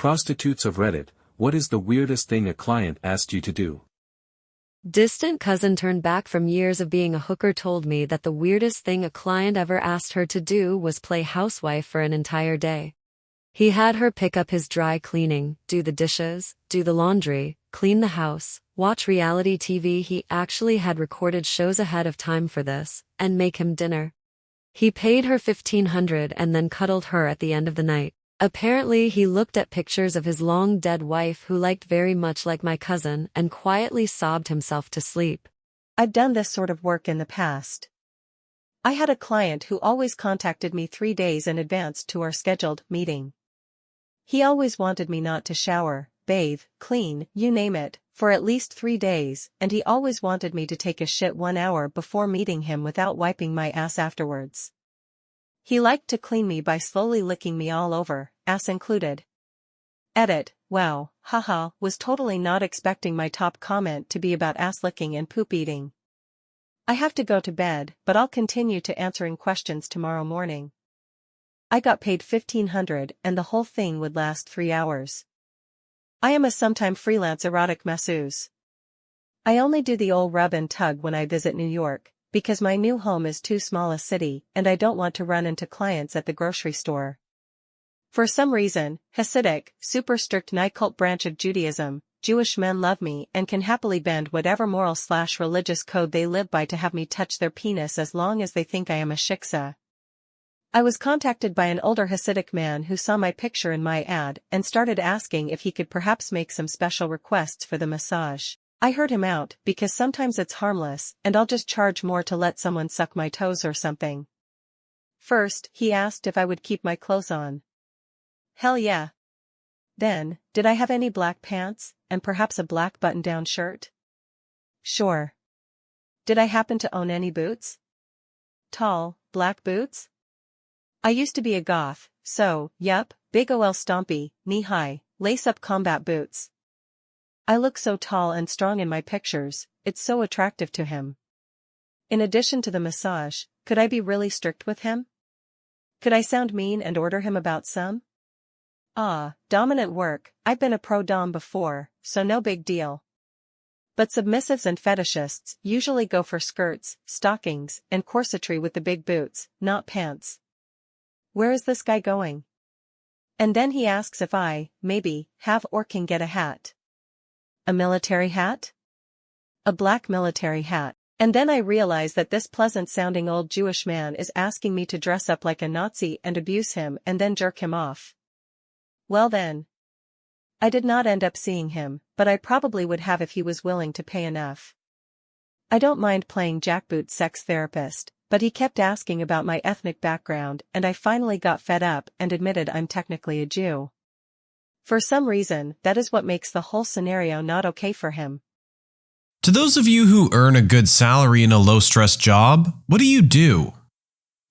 Prostitutes of Reddit, what is the weirdest thing a client asked you to do? Distant cousin turned back from years of being a hooker told me that the weirdest thing a client ever asked her to do was play housewife for an entire day. He had her pick up his dry cleaning, do the dishes, do the laundry, clean the house, watch reality TV. He actually had recorded shows ahead of time for this, and make him dinner. He paid her $1,500 and then cuddled her at the end of the night. Apparently he looked at pictures of his long-dead wife who liked very much like my cousin and quietly sobbed himself to sleep. I've done this sort of work in the past. I had a client who always contacted me 3 days in advance to our scheduled meeting. He always wanted me not to shower, bathe, clean, you name it, for at least 3 days, and he always wanted me to take a shit 1 hour before meeting him without wiping my ass afterwards. He liked to clean me by slowly licking me all over, ass included. Edit, wow, haha, was totally not expecting my top comment to be about ass licking and poop eating. I have to go to bed, but I'll continue to answering questions tomorrow morning. I got paid $1,500 and the whole thing would last 3 hours. I am a sometime freelance erotic masseuse. I only do the old rub and tug when I visit New York, because my new home is too small a city and I don't want to run into clients at the grocery store. For some reason, Hasidic, super strict night cult branch of Judaism, Jewish men love me and can happily bend whatever moral/religious code they live by to have me touch their penis as long as they think I am a shiksa. I was contacted by an older Hasidic man who saw my picture in my ad and started asking if he could perhaps make some special requests for the massage. I heard him out because sometimes it's harmless and I'll just charge more to let someone suck my toes or something. First, he asked if I would keep my clothes on. Hell yeah. Then, did I have any black pants, and perhaps a black button-down shirt? Sure. Did I happen to own any boots? Tall, black boots? I used to be a goth, so, yup, big ol' stompy, knee-high, lace-up combat boots. I look so tall and strong in my pictures, it's so attractive to him. In addition to the massage, could I be really strict with him? Could I sound mean and order him about some? Dominant work, I've been a pro-dom before, so no big deal. But submissives and fetishists usually go for skirts, stockings, and corsetry with the big boots, not pants. Where is this guy going? And then he asks if I, maybe, have or can get a hat. A military hat? A black military hat. And then I realize that this pleasant-sounding old Jewish man is asking me to dress up like a Nazi and abuse him and then jerk him off. Well then. I did not end up seeing him, but I probably would have if he was willing to pay enough. I don't mind playing jackboot sex therapist, but he kept asking about my ethnic background and I finally got fed up and admitted I'm technically a Jew. For some reason, that is what makes the whole scenario not okay for him. To those of you who earn a good salary in a low-stress job, what do you do?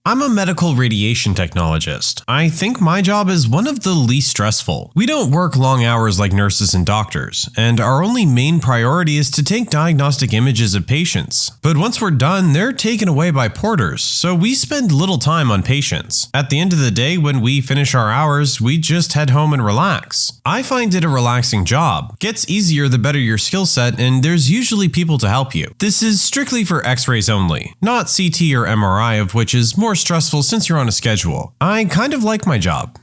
I'm a medical radiation technologist. I think my job is one of the least stressful. We don't work long hours like nurses and doctors, and our only main priority is to take diagnostic images of patients. But once we're done, they're taken away by porters, so we spend little time on patients. At the end of the day, when we finish our hours, we just head home and relax. I find it a relaxing job. Gets easier the better your skill set, and there's usually people to help you. This is strictly for x-rays only, not CT or MRI, of which is more stressful since you're on a schedule. I kind of like my job.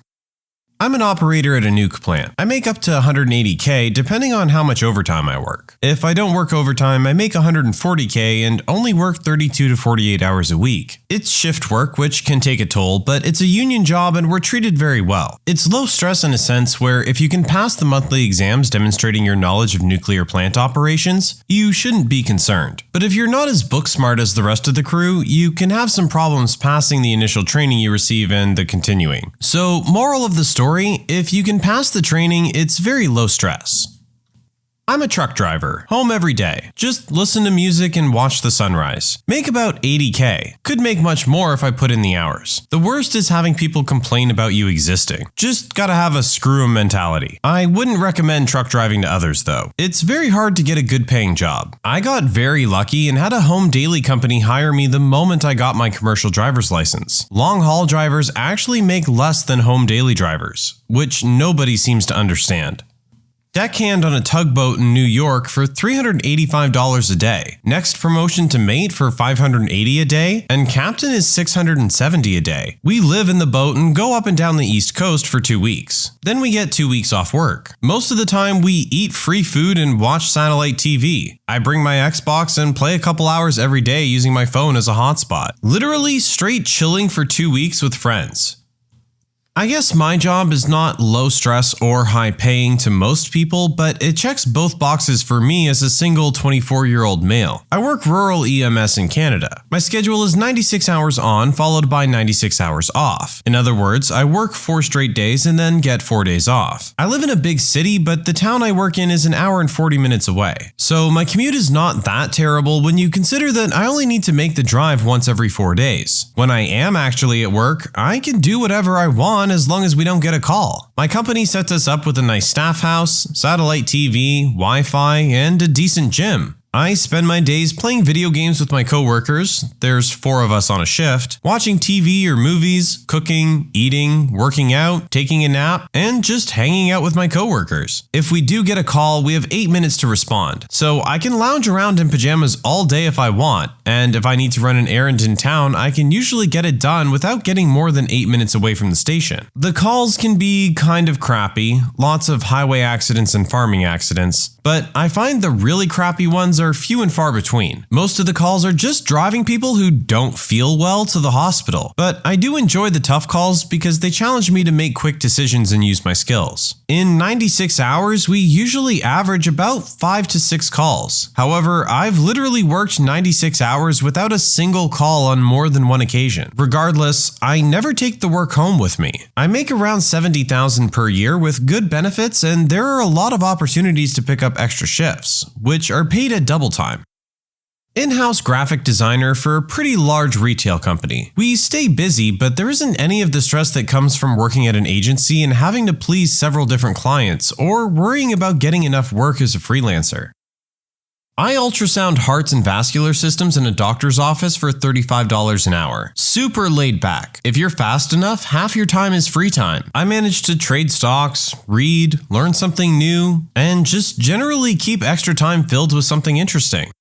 I'm an operator at a nuke plant. I make up to $180K depending on how much overtime I work. If I don't work overtime, I make $140K and only work 32 to 48 hours a week. It's shift work, which can take a toll, but it's a union job and we're treated very well. It's low stress in a sense where if you can pass the monthly exams demonstrating your knowledge of nuclear plant operations, you shouldn't be concerned. But if you're not as book smart as the rest of the crew, you can have some problems passing the initial training you receive and the continuing. So, moral of the story, if you can pass the training, it's very low stress. I'm a truck driver, home every day. Just listen to music and watch the sunrise. Make about $80K. Could make much more if I put in the hours. The worst is having people complain about you existing. Just gotta have a screw 'em mentality. I wouldn't recommend truck driving to others though. It's very hard to get a good paying job. I got very lucky and had a home daily company hire me the moment I got my commercial driver's license. Long haul drivers actually make less than home daily drivers, which nobody seems to understand. Deckhand on a tugboat in New York for $385 a day. Next promotion to mate for $580 a day, and captain is $670 a day. We live in the boat and go up and down the East Coast for 2 weeks. Then we get 2 weeks off work. Most of the time we eat free food and watch satellite TV. I bring my Xbox and play a couple hours every day using my phone as a hotspot. Literally straight chilling for 2 weeks with friends. I guess my job is not low stress or high paying to most people, but it checks both boxes for me as a single 24-year-old male. I work rural EMS in Canada. My schedule is 96 hours on, followed by 96 hours off. In other words, I work 4 straight days and then get 4 days off. I live in a big city, but the town I work in is an hour and 40 minutes away. So my commute is not that terrible when you consider that I only need to make the drive once every 4 days. When I am actually at work, I can do whatever I want as long as we don't get a call. My company sets us up with a nice staff house, satellite TV, Wi-Fi, and a decent gym. I spend my days playing video games with my coworkers, there's 4 of us on a shift, watching TV or movies, cooking, eating, working out, taking a nap, and just hanging out with my coworkers. If we do get a call, we have 8 minutes to respond, so I can lounge around in pajamas all day if I want, and if I need to run an errand in town, I can usually get it done without getting more than 8 minutes away from the station. The calls can be kind of crappy, lots of highway accidents and farming accidents, but I find the really crappy ones are few and far between. Most of the calls are just driving people who don't feel well to the hospital, but I do enjoy the tough calls because they challenge me to make quick decisions and use my skills. In 96 hours, we usually average about 5 to 6 calls. However, I've literally worked 96 hours without a single call on more than one occasion. Regardless, I never take the work home with me. I make around $70,000 per year with good benefits, and there are a lot of opportunities to pick up extra shifts, which are paid at double time. In-house graphic designer for a pretty large retail company. We stay busy, but there isn't any of the stress that comes from working at an agency and having to please several different clients or worrying about getting enough work as a freelancer. I ultrasound hearts and vascular systems in a doctor's office for $35 an hour. Super laid back. If you're fast enough, half your time is free time. I manage to trade stocks, read, learn something new, and just generally keep extra time filled with something interesting.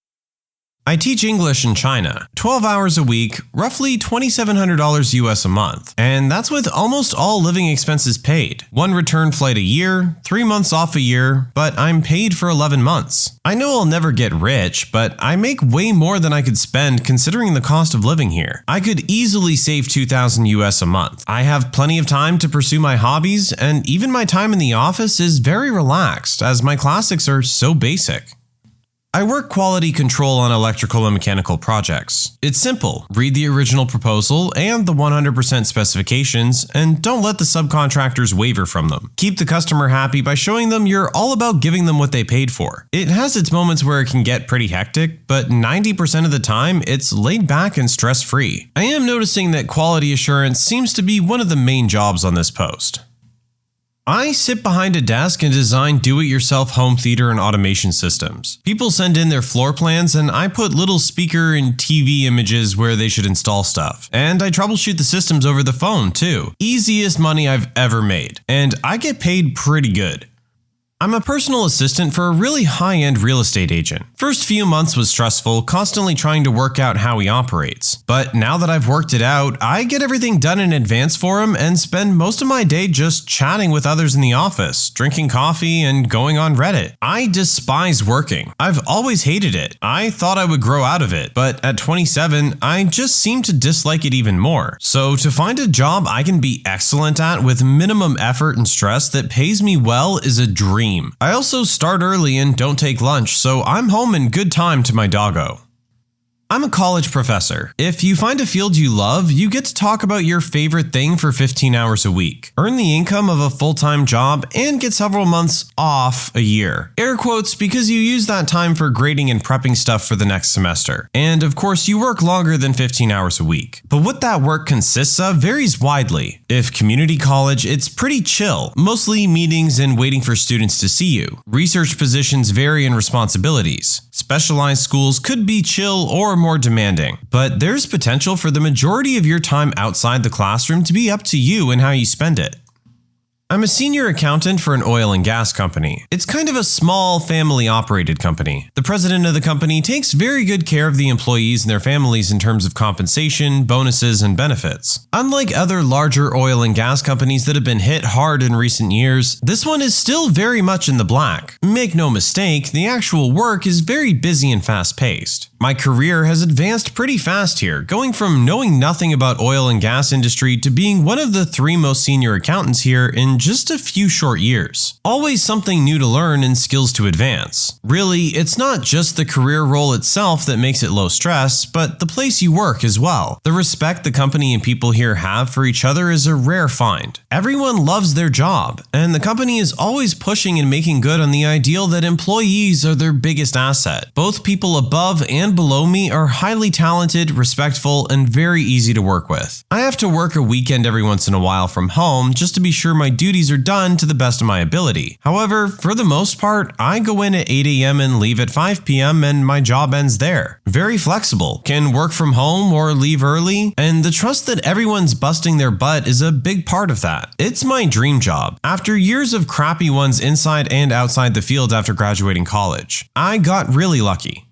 I teach English in China, 12 hours a week, roughly $2,700 US a month, and that's with almost all living expenses paid. 1 return flight a year, 3 months off a year, but I'm paid for 11 months. I know I'll never get rich, but I make way more than I could spend considering the cost of living here. I could easily save $2,000 US a month. I have plenty of time to pursue my hobbies, and even my time in the office is very relaxed as my classics are so basic. I work quality control on electrical and mechanical projects. It's simple. Read the original proposal and the 100% specifications, and don't let the subcontractors waver from them. Keep the customer happy by showing them you're all about giving them what they paid for. It has its moments where it can get pretty hectic, but 90% of the time, it's laid back and stress-free. I am noticing that quality assurance seems to be one of the main jobs on this post. I sit behind a desk and design do-it-yourself home theater and automation systems. People send in their floor plans and I put little speaker and TV images where they should install stuff. And I troubleshoot the systems over the phone too. Easiest money I've ever made. And I get paid pretty good. I'm a personal assistant for a really high-end real estate agent. First few months was stressful, constantly trying to work out how he operates. But now that I've worked it out, I get everything done in advance for him and spend most of my day just chatting with others in the office, drinking coffee, and going on Reddit. I despise working. I've always hated it. I thought I would grow out of it, but at 27, I just seem to dislike it even more. So to find a job I can be excellent at with minimum effort and stress that pays me well is a dream. I also start early and don't take lunch, so I'm home in good time to my doggo. I'm a college professor. If you find a field you love, you get to talk about your favorite thing for 15 hours a week, earn the income of a full-time job, and get several months off a year. Air quotes because you use that time for grading and prepping stuff for the next semester. And of course, you work longer than 15 hours a week. But what that work consists of varies widely. If community college, it's pretty chill, mostly meetings and waiting for students to see you. Research positions vary in responsibilities. Specialized schools could be chill or more demanding, but there's potential for the majority of your time outside the classroom to be up to you and how you spend it. I'm a senior accountant for an oil and gas company. It's kind of a small, family-operated company. The president of the company takes very good care of the employees and their families in terms of compensation, bonuses, and benefits. Unlike other larger oil and gas companies that have been hit hard in recent years, this one is still very much in the black. Make no mistake, the actual work is very busy and fast-paced. My career has advanced pretty fast here, going from knowing nothing about oil and gas industry to being one of the 3 most senior accountants here in just a few short years. Always something new to learn and skills to advance. Really, it's not just the career role itself that makes it low stress, but the place you work as well. The respect the company and people here have for each other is a rare find. Everyone loves their job, and the company is always pushing and making good on the ideal that employees are their biggest asset. Both people above and below me are highly talented, respectful, and very easy to work with. I have to work a weekend every once in a while from home just to be sure my duties are done to the best of my ability. However, for the most part, I go in at 8 a.m. and leave at 5 p.m. and my job ends there. Very flexible, can work from home or leave early, and the trust that everyone's busting their butt is a big part of that. It's my dream job. After years of crappy ones inside and outside the field after graduating college, I got really lucky.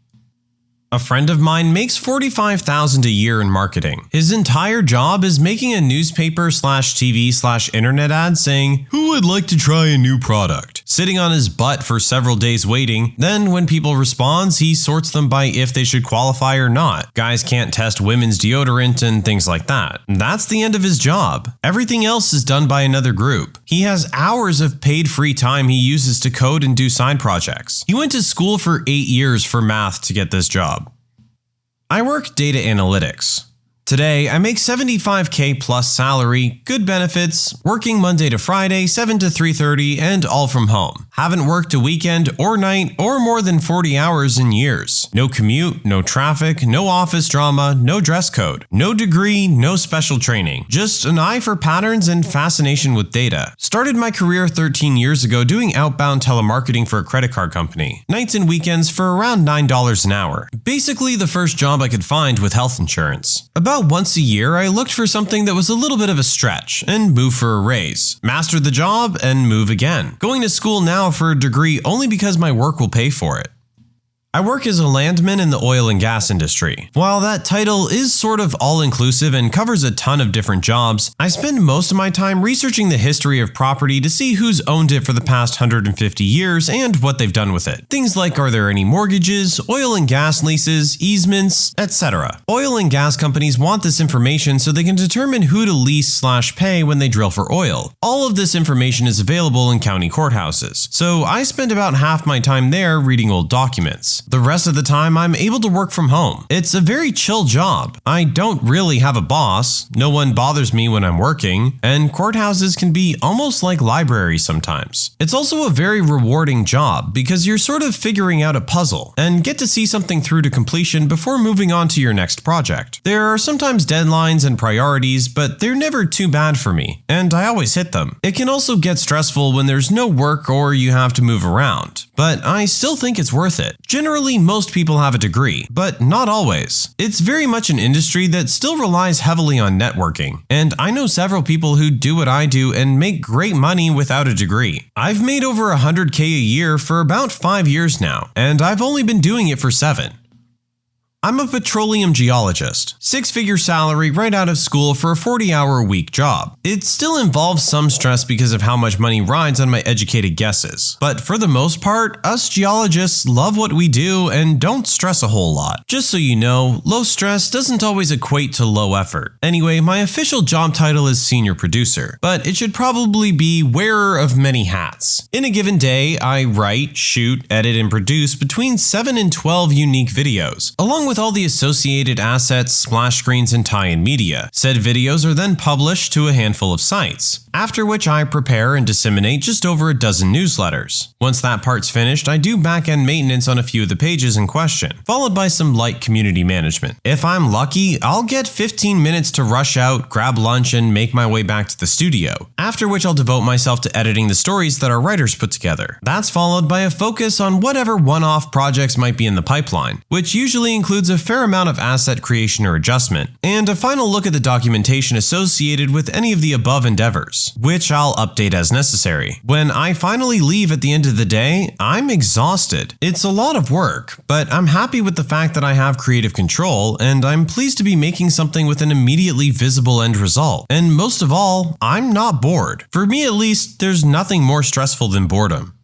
A friend of mine makes $45,000 a year in marketing. His entire job is making a newspaper/TV/internet ad saying, "Who would like to try a new product?" Sitting on his butt for several days waiting, then when people respond, he sorts them by if they should qualify or not. Guys can't test women's deodorant and things like that. That's the end of his job. Everything else is done by another group. He has hours of paid free time he uses to code and do side projects. He went to school for 8 years for math to get this job. I work data analytics. Today, I make $75K plus salary, good benefits, working Monday to Friday, 7 to 3:30, and all from home. Haven't worked a weekend or night or more than 40 hours in years. No commute, no traffic, no office drama, no dress code. No degree, no special training. Just an eye for patterns and fascination with data. Started my career 13 years ago doing outbound telemarketing for a credit card company. Nights and weekends for around $9 an hour. Basically the first job I could find with health insurance. About once a year, I looked for something that was a little bit of a stretch and move for a raise, master the job, and move again. Going to school now for a degree only because my work will pay for it. I work as a landman in the oil and gas industry. While that title is sort of all-inclusive and covers a ton of different jobs, I spend most of my time researching the history of property to see who's owned it for the past 150 years and what they've done with it. Things like, are there any mortgages, oil and gas leases, easements, etc. Oil and gas companies want this information so they can determine who to lease/pay when they drill for oil. All of this information is available in county courthouses, so I spend about half my time there reading old documents. The rest of the time, I'm able to work from home. It's a very chill job. I don't really have a boss, no one bothers me when I'm working, and courthouses can be almost like libraries sometimes. It's also a very rewarding job because you're sort of figuring out a puzzle and get to see something through to completion before moving on to your next project. There are sometimes deadlines and priorities, but they're never too bad for me, and I always hit them. It can also get stressful when there's no work or you have to move around, but I still think it's worth it. Generally, most people have a degree, but not always. It's very much an industry that still relies heavily on networking, and I know several people who do what I do and make great money without a degree. I've made over $100K a year for about 5 years now, and I've only been doing it for 7. I'm a petroleum geologist, 6-figure salary right out of school for a 40-hour-a-week job. It still involves some stress because of how much money rides on my educated guesses, but for the most part, us geologists love what we do and don't stress a whole lot. Just so you know, low stress doesn't always equate to low effort. Anyway, my official job title is senior producer, but it should probably be wearer of many hats. In a given day, I write, shoot, edit, and produce between 7 and 12 unique videos, along with all the associated assets, splash screens, and tie-in media. Said videos are then published to a handful of sites, after which I prepare and disseminate just over a dozen newsletters. Once that part's finished, I do back-end maintenance on a few of the pages in question, followed by some light community management. If I'm lucky, I'll get 15 minutes to rush out, grab lunch, and make my way back to the studio, after which I'll devote myself to editing the stories that our writers put together. That's followed by a focus on whatever one-off projects might be in the pipeline, which usually includes a fair amount of asset creation or adjustment, and a final look at the documentation associated with any of the above endeavors, which I'll update as necessary. When I finally leave at the end of the day, I'm exhausted. It's a lot of work, but I'm happy with the fact that I have creative control, and I'm pleased to be making something with an immediately visible end result. And most of all, I'm not bored. For me at least, there's nothing more stressful than boredom.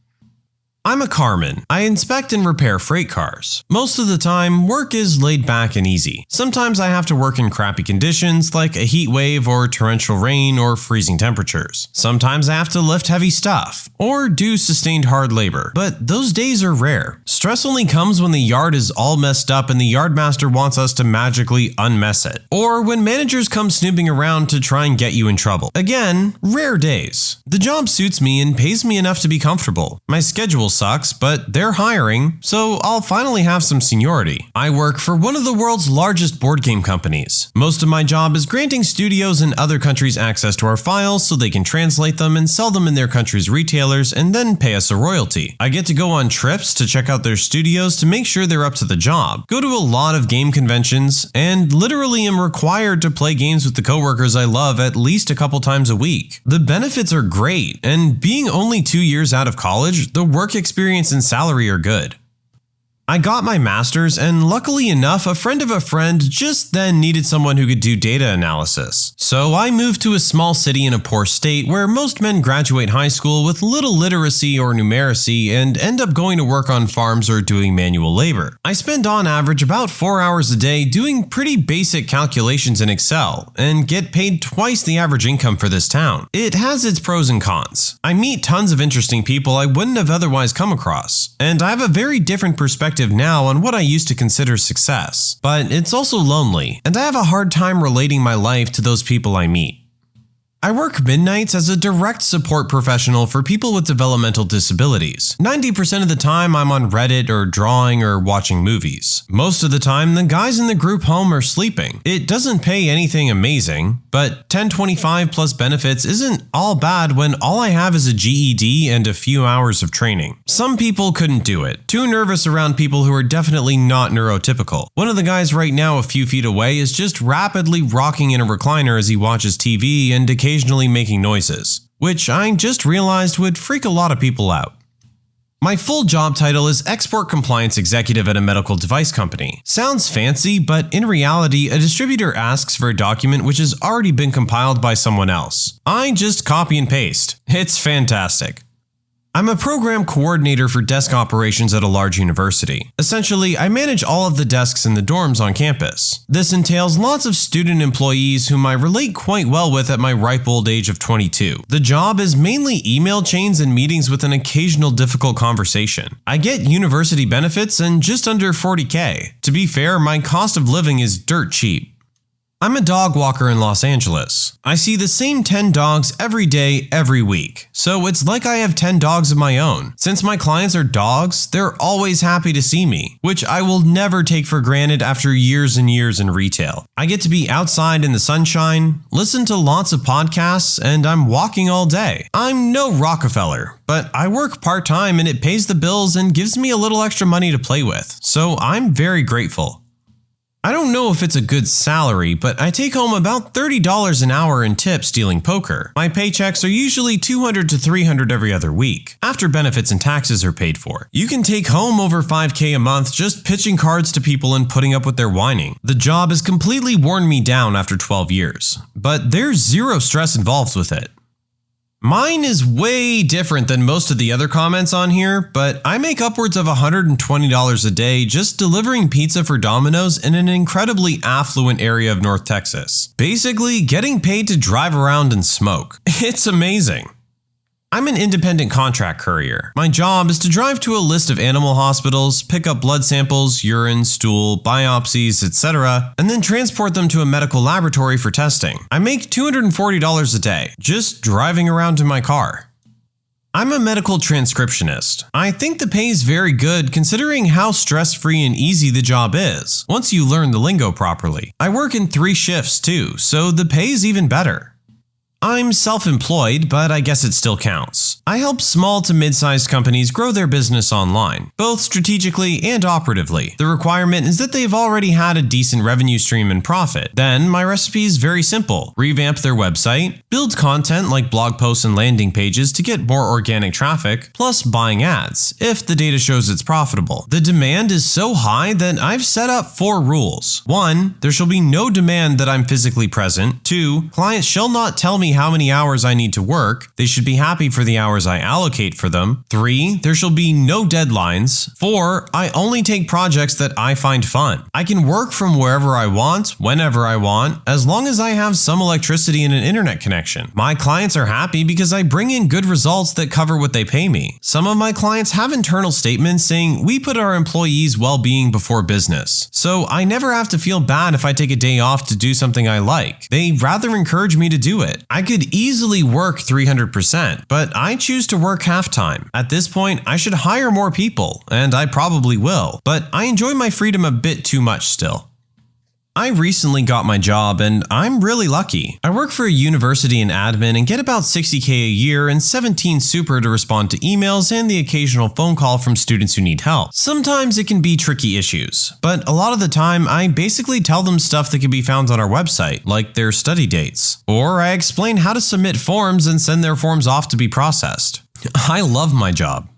I'm a carman. I inspect and repair freight cars. Most of the time, work is laid back and easy. Sometimes I have to work in crappy conditions like a heat wave or torrential rain or freezing temperatures. Sometimes I have to lift heavy stuff or do sustained hard labor, but those days are rare. Stress only comes when the yard is all messed up and the yardmaster wants us to magically unmess it, or when managers come snooping around to try and get you in trouble. Again, rare days. The job suits me and pays me enough to be comfortable. My schedule sucks, but they're hiring, so I'll finally have some seniority. I work for one of the world's largest board game companies. Most of my job is granting studios in other countries access to our files so they can translate them and sell them in their country's retailers and then pay us a royalty. I get to go on trips to check out their studios to make sure they're up to the job, go to a lot of game conventions, and literally am required to play games with the coworkers I love at least a couple times a week. The benefits are great, and being only 2 years out of college, the work experience and salary are good. I got my master's, and luckily enough, a friend of a friend just then needed someone who could do data analysis. So I moved to a small city in a poor state where most men graduate high school with little literacy or numeracy and end up going to work on farms or doing manual labor. I spend on average about 4 hours a day doing pretty basic calculations in Excel and get paid twice the average income for this town. It has its pros and cons. I meet tons of interesting people I wouldn't have otherwise come across, and I have a very different perspective now on what I used to consider success. But it's also lonely, and I have a hard time relating my life to those people I meet. I work midnights as a direct support professional for people with developmental disabilities. 90% of the time I'm on Reddit or drawing or watching movies. Most of the time the guys in the group home are sleeping. It doesn't pay anything amazing, but $10.25 plus benefits isn't all bad when all I have is a GED and a few hours of training. Some people couldn't do it. Too nervous around people who are definitely not neurotypical. One of the guys right now a few feet away is just rapidly rocking in a recliner as he watches TV and occasionally making noises, which I just realized would freak a lot of people out. My full job title is Export Compliance Executive at a medical device company. Sounds fancy, but in reality, a distributor asks for a document which has already been compiled by someone else. I just copy and paste. It's fantastic. I'm a program coordinator for desk operations at a large university. Essentially, I manage all of the desks in the dorms on campus. This entails lots of student employees whom I relate quite well with at my ripe old age of 22. The job is mainly email chains and meetings with an occasional difficult conversation. I get university benefits and just under $40K. To be fair, my cost of living is dirt cheap. I'm a dog walker in Los Angeles. I see the same 10 dogs every day, every week. So it's like I have 10 dogs of my own. Since my clients are dogs, they're always happy to see me, which I will never take for granted after years and years in retail. I get to be outside in the sunshine, listen to lots of podcasts, and I'm walking all day. I'm no Rockefeller, but I work part-time and it pays the bills and gives me a little extra money to play with. So I'm very grateful. I don't know if it's a good salary, but I take home about $30 an hour in tips dealing poker. My paychecks are usually $200 to $300 every other week, after benefits and taxes are paid for. You can take home over $5K a month just pitching cards to people and putting up with their whining. The job has completely worn me down after 12 years, but there's zero stress involved with it. Mine is way different than most of the other comments on here, but I make upwards of $120 a day just delivering pizza for Domino's in an incredibly affluent area of North Texas. Basically, getting paid to drive around and smoke. It's amazing. I'm an independent contract courier. My job is to drive to a list of animal hospitals, pick up blood samples, urine, stool, biopsies, etc., and then transport them to a medical laboratory for testing. I make $240 a day, just driving around in my car. I'm a medical transcriptionist. I think the pay is very good considering how stress-free and easy the job is, once you learn the lingo properly. I work in 3 shifts too, so the pay is even better. I'm self-employed, but I guess it still counts. I help small to mid-sized companies grow their business online, both strategically and operatively. The requirement is that they've already had a decent revenue stream and profit. Then, my recipe is very simple. Revamp their website, build content like blog posts and landing pages to get more organic traffic, plus buying ads, if the data shows it's profitable. The demand is so high that I've set up 4 rules. 1. There shall be no demand that I'm physically present. 2. Clients shall not tell me how many hours I need to work. They should be happy for the hours I allocate for them. 3. There shall be no deadlines. 4. I only take projects that I find fun. I can work from wherever I want, whenever I want, as long as I have some electricity and an internet connection. My clients are happy because I bring in good results that cover what they pay me. Some of my clients have internal statements saying we put our employees' well-being before business. So I never have to feel bad if I take a day off to do something I like. They rather encourage me to do it. I could easily work 300%, but I choose to work half-time. At this point, I should hire more people, and I probably will, but I enjoy my freedom a bit too much still. I recently got my job and I'm really lucky. I work for a university in admin and get about $60K a year and 17 super to respond to emails and the occasional phone call from students who need help. Sometimes it can be tricky issues, but a lot of the time I basically tell them stuff that can be found on our website, like their study dates. Or I explain how to submit forms and send their forms off to be processed. I love my job.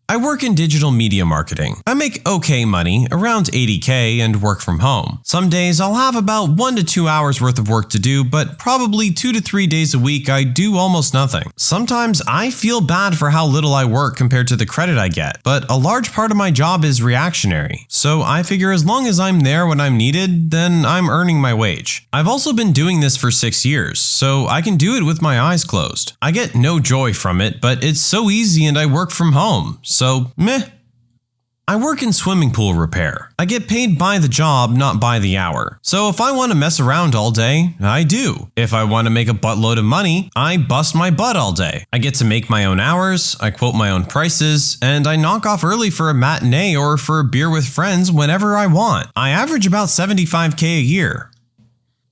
I work in digital media marketing. I make okay money, around $80K, and work from home. Some days I'll have about 1 to 2 hours worth of work to do, but probably 2 to 3 days a week I do almost nothing. Sometimes I feel bad for how little I work compared to the credit I get, but a large part of my job is reactionary. So I figure as long as I'm there when I'm needed, then I'm earning my wage. I've also been doing this for 6 years, so I can do it with my eyes closed. I get no joy from it, but it's so easy and I work from home. So, meh. I work in swimming pool repair. I get paid by the job, not by the hour. So if I want to mess around all day, I do. If I want to make a buttload of money, I bust my butt all day. I get to make my own hours, I quote my own prices, and I knock off early for a matinee or for a beer with friends whenever I want. I average about $75K a year.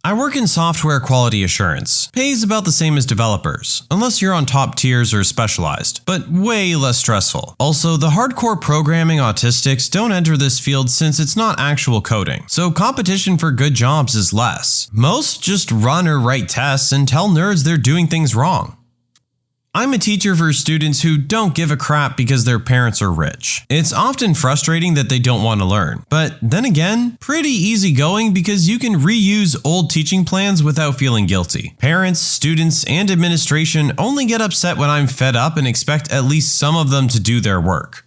I work in software quality assurance. Pays about the same as developers, unless you're on top tiers or specialized, but way less stressful. Also, the hardcore programming autistics don't enter this field since it's not actual coding, so competition for good jobs is less. Most just run or write tests and tell nerds they're doing things wrong. I'm a teacher for students who don't give a crap because their parents are rich. It's often frustrating that they don't want to learn, but then again, pretty easygoing because you can reuse old teaching plans without feeling guilty. Parents, students, and administration only get upset when I'm fed up and expect at least some of them to do their work.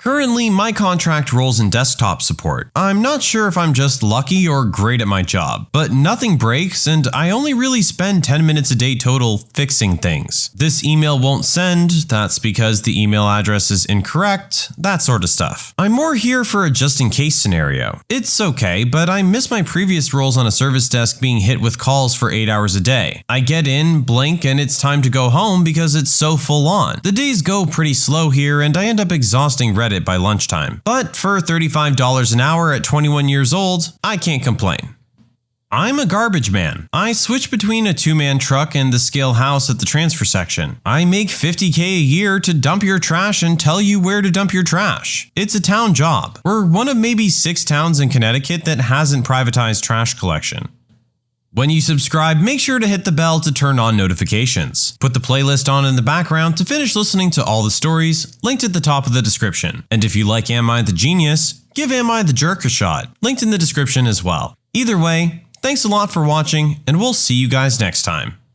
Currently, my contract rolls in desktop support. I'm not sure if I'm just lucky or great at my job, but nothing breaks and I only really spend 10 minutes a day total fixing things. This email won't send, that's because the email address is incorrect, that sort of stuff. I'm more here for a just-in-case scenario. It's okay, but I miss my previous roles on a service desk being hit with calls for 8 hours a day. I get in, blink, and it's time to go home because it's so full on. The days go pretty slow here and I end up exhausting Reddit by lunchtime. But for $35 an hour at 21 years old, I can't complain. I'm a garbage man. I switch between a 2-man truck and the scale house at the transfer section. I make $50K a year to dump your trash and tell you where to dump your trash. It's a town job. We're one of maybe 6 towns in Connecticut that hasn't privatized trash collection. When you subscribe, make sure to hit the bell to turn on notifications. Put the playlist on in the background to finish listening to all the stories, linked at the top of the description. And if you like Am I the Genius, give Am I the Jerk a shot, linked in the description as well. Either way, thanks a lot for watching, and we'll see you guys next time.